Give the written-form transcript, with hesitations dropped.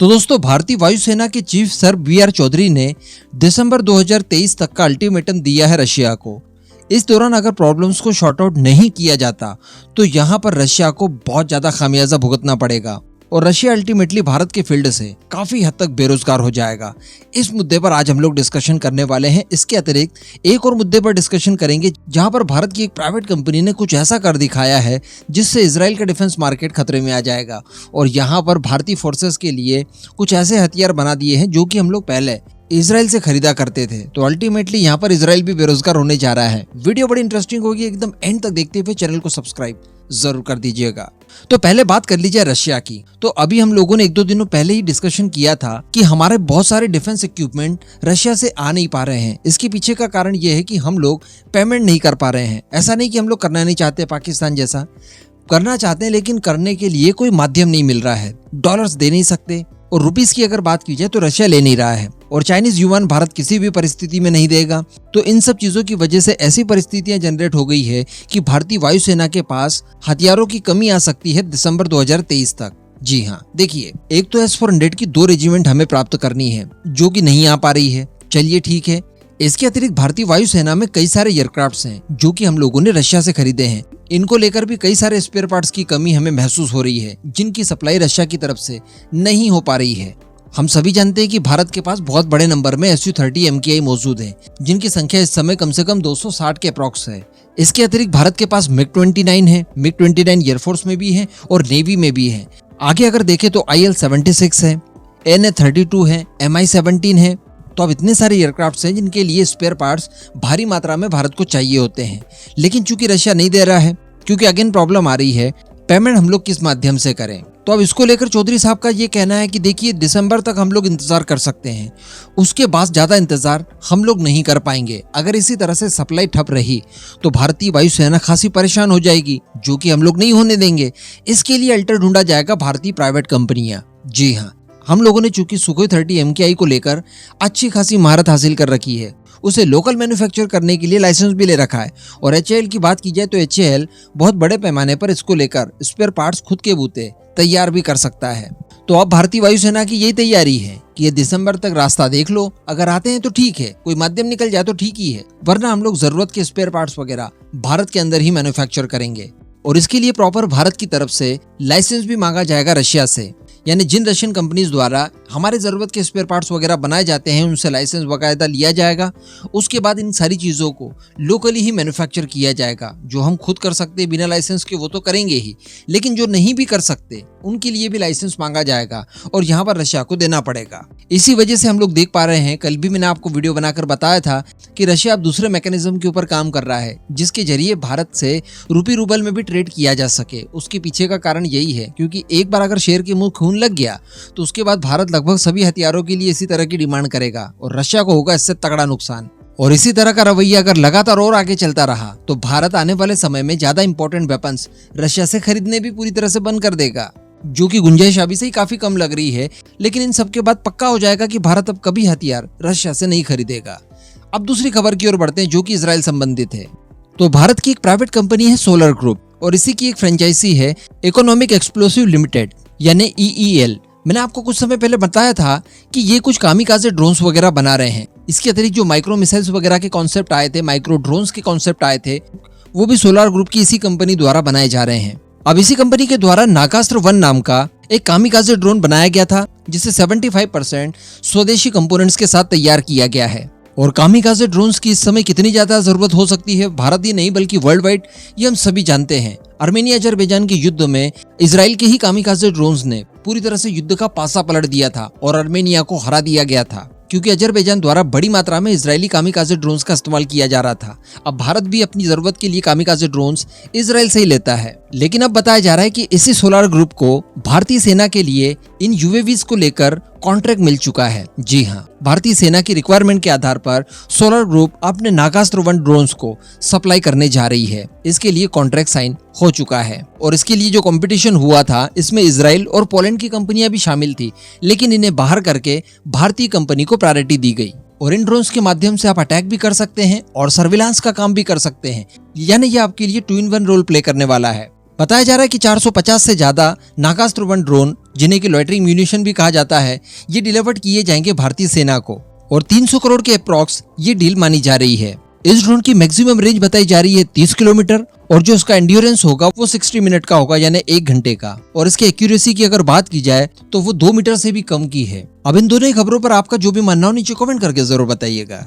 तो दोस्तों, भारतीय वायुसेना के चीफ सर बी.आर. चौधरी ने दिसंबर 2023 तक का अल्टीमेटम दिया है रशिया को। इस दौरान अगर प्रॉब्लम्स को शॉर्ट आउट नहीं किया जाता तो यहाँ पर रशिया को बहुत ज्यादा खामियाजा भुगतना पड़ेगा और रशिया अल्टीमेटली भारत के फील्ड से काफी हद तक बेरोजगार हो जाएगा। इस मुद्दे पर आज हम लोग डिस्कशन करने वाले हैं। इसके अतिरिक्त एक और मुद्दे पर डिस्कशन करेंगे जहां पर भारत की एक प्राइवेट कंपनी ने कुछ ऐसा कर दिखाया है जिससे इजराइल का डिफेंस मार्केट खतरे में आ जाएगा और यहाँ पर भारतीय फोर्सेस के लिए कुछ ऐसे हथियार बना दिए हैं जो कि हम लोग पहले इजराइल से खरीदा करते थे। तो अल्टीमेटली यहाँ पर इजराइल भी बेरोजगार होने जा रहा है। वीडियो बड़ी इंटरेस्टिंग होगी, एकदम एंड तक देखते हुए चैनल को सब्सक्राइब जरूर कर दीजिएगा। तो पहले बात कर लीजिए रशिया की। तो अभी हम लोगों ने 1-2 दिनों पहले ही डिस्कशन किया था कि हमारे बहुत सारे डिफेंस इक्विपमेंट रशिया से आ नहीं पा रहे हैं। इसके पीछे का कारण यह है कि हम लोग पेमेंट नहीं कर पा रहे हैं। ऐसा नहीं कि हम लोग करना नहीं चाहते, पाकिस्तान जैसा करना चाहते हैं लेकिन करने के लिए कोई माध्यम नहीं मिल रहा है। डॉलर्स दे नहीं सकते और रुपीस की अगर बात की जाए तो रशिया ले नहीं रहा है और चाइनीज युआन भारत किसी भी परिस्थिति में नहीं देगा। तो इन सब चीजों की वजह से ऐसी परिस्थितियां जनरेट हो गई है कि भारतीय वायुसेना के पास हथियारों की कमी आ सकती है दिसंबर 2023 तक। जी हाँ, देखिए, एक तो S-400 की 2 रेजिमेंट हमें प्राप्त करनी है जो कि नहीं आ पा रही है। चलिए ठीक है। इसके अतिरिक्त भारतीय वायुसेना में कई सारे एयरक्राफ्ट्स हैं जो कि हम लोगों ने रशिया से खरीदे हैं। इनको लेकर भी कई सारे स्पेयर पार्ट्स की कमी हमें महसूस हो रही है जिनकी सप्लाई रशिया की तरफ से नहीं हो पा रही है। हम सभी जानते हैं कि भारत के पास बहुत बड़े नंबर में Su-30 MKI मौजूद है जिनकी संख्या इस समय कम से कम 260 के अप्रॉक्स है। इसके अतिरिक्त भारत के पास MiG-29 है। MiG-29 एयरफोर्स में भी है और नेवी में भी है। आगे अगर देखें तो IL-76 है, Na-32 है, Mi-17 है। तो अब इतने सारे एयरक्राफ्ट्स हैं जिनके लिए स्पेयर पार्ट्स भारी मात्रा में भारत को चाहिए होते हैं, लेकिन चूंकि रशिया नहीं दे रहा है, क्योंकि अगेन प्रॉब्लम आ रही है, पेमेंट हम लोग किस माध्यम से करें। तो अब इसको लेकर चौधरी साहब का ये कहना है कि देखिए, दिसंबर तक हम लोग इंतजार कर सकते हैं, उसके बाद ज्यादा इंतजार हम लोग नहीं कर पाएंगे। अगर इसी तरह से सप्लाई ठप रही तो भारतीय वायुसेना खासी परेशान हो जाएगी, जो कि हम लोग नहीं होने देंगे। इसके लिए अल्टर ढूंढा जाएगा भारतीय प्राइवेट कंपनियां। जी हाँ, हम लोगों ने चूंकि सुखोई 30 MKI को लेकर अच्छी खासी महारत हासिल कर रखी है, उसे लोकल मैन्युफैक्चर करने के लिए लाइसेंस भी ले रखा है। और HAL की बात की जाए तो HAL बहुत बड़े पैमाने पर इसको लेकर स्पेयर पार्ट्स खुद के बूते तैयार भी कर सकता है। तो अब भारतीय वायुसेना की यही तैयारी है कि ये दिसंबर तक रास्ता देख लो, अगर आते हैं तो ठीक है, कोई माध्यम निकल जाए तो ठीक ही है, वरना हम लोग जरूरत के स्पेयर पार्ट्स वगैरह भारत के अंदर ही मैन्युफैक्चर करेंगे। और इसके लिए प्रॉपर भारत की तरफ से लाइसेंस भी मांगा जाएगा रशिया से। यानी जिन रशियन कंपनीज द्वारा हमारे जरूरत के स्पेयर पार्ट्स वगैरह बनाए जाते हैं उनसे लाइसेंस बाकायदा लिया जाएगा। उसके बाद इन सारी चीज़ों को लोकली ही मैन्युफैक्चर किया जाएगा। जो हम खुद कर सकते हैं बिना लाइसेंस के वो तो करेंगे ही, लेकिन जो नहीं भी कर सकते उनके लिए भी लाइसेंस मांगा जाएगा और यहाँ पर रशिया को देना पड़ेगा। इसी वजह से हम लोग देख पा रहे हैं, कल भी मैंने आपको वीडियो बनाकर बताया था कि रशिया अब दूसरे मैकेनिज्म के ऊपर काम कर रहा है जिसके जरिए भारत से रूपी रूबल में भी ट्रेड किया जा सके। उसके पीछे का कारण यही है क्योंकि एक बार अगर शेर के मुंह खून लग गया तो उसके बाद भारत लगभग सभी हथियारों के लिए इसी तरह की डिमांड करेगा और रशिया को होगा इससे तगड़ा नुकसान। और इसी तरह का रवैया अगर लगातार और आगे चलता रहा तो भारत आने वाले समय में ज्यादा इंपॉर्टेंट वेपन्स रशिया से खरीदने भी पूरी तरह से बंद कर देगा, जो कि गुंजाइश अभी से ही काफी कम लग रही है। लेकिन इन सबके बाद पक्का हो जाएगा कि भारत अब कभी हथियार रशिया से नहीं खरीदेगा। अब दूसरी खबर की ओर बढ़ते हैं जो कि इजराइल संबंधित है। तो भारत की एक प्राइवेट कंपनी है सोलर ग्रुप और इसी की एक फ्रेंचाइजी है इकोनॉमिक एक्सप्लोसिव लिमिटेड यानी EEL। मैंने आपको कुछ समय पहले बताया था कि ये कुछ कामिकाज़े ड्रोन्स वगैरह बना रहे हैं। इसके अतिरिक्त जो माइक्रो मिसाइल्स वगैरह के कॉन्सेप्ट आए थे, माइक्रो ड्रोन्स के कॉन्सेप्ट आए थे, वो भी सोलर ग्रुप की इसी कंपनी द्वारा बनाए जा रहे हैं। अब इसी कंपनी के द्वारा नागास्त्र 1 नाम का एक कामिकाज़े ड्रोन बनाया गया था जिसे 75% स्वदेशी कंपोनेंट्स के साथ तैयार किया गया है। और कामिकाज़े ड्रोन्स की इस समय कितनी ज्यादा जरूरत हो सकती है भारत ही नहीं बल्कि वर्ल्ड वाइड, ये हम सभी जानते हैं। आर्मेनिया अजरबैजान के युद्ध में इजराइल के ही कामिकाज़े ड्रोन्स ने पूरी तरह से युद्ध का पासा पलट दिया था और आर्मेनिया को हरा दिया गया था क्योंकि अजरबैजान द्वारा बड़ी मात्रा में इजरायली कामिकाज़े ड्रोन्स का इस्तेमाल किया जा रहा था। अब भारत भी अपनी जरूरत के लिए कामिकाज़े ड्रोन्स इजराइल से ही लेता है। लेकिन अब बताया जा रहा है कि इसी सोलर ग्रुप को भारतीय सेना के लिए इन UAVs को लेकर कॉन्ट्रैक्ट मिल चुका है। जी हाँ, भारतीय सेना की रिक्वायरमेंट के आधार पर सोलर ग्रुप अपने नागास्त्र 1 ड्रोन्स को सप्लाई करने जा रही है। इसके लिए कॉन्ट्रैक्ट साइन हो चुका है और इसके लिए जो कंपटीशन हुआ था इसमें इजराइल और पोलैंड की कंपनियां भी शामिल थी, लेकिन इन्हें बाहर करके भारतीय कंपनी को प्रायोरिटी दी गई। और इन ड्रोन्स के माध्यम से आप अटैक भी कर सकते हैं और सर्विलांस का काम भी कर सकते हैं। यानी ये आपके लिए 2 in 1 रोल प्ले करने वाला है। बताया जा रहा है कि 450 से ज्यादा नागास्त्र 1 ड्रोन, जिन्हें कि लॉइटरिंग म्यूनिशन भी कहा जाता है, ये डिलीवर्ड किए जाएंगे भारतीय सेना को और 300 करोड़ के अप्रॉक्स ये डील मानी जा रही है। इस ड्रोन की मैक्सिमम रेंज बताई जा रही है 30 किलोमीटर और जो उसका एंड्योरेंस होगा वो 60 मिनट का होगा, यानी 1 घंटे का। और इसकी एक्यूरेसी की अगर बात की जाए तो वो 2 मीटर से भी कम की है। अब इन दोनों ही खबरों पर आपका जो भी मानना हो नीचे कमेंट करके जरूर बताइएगा।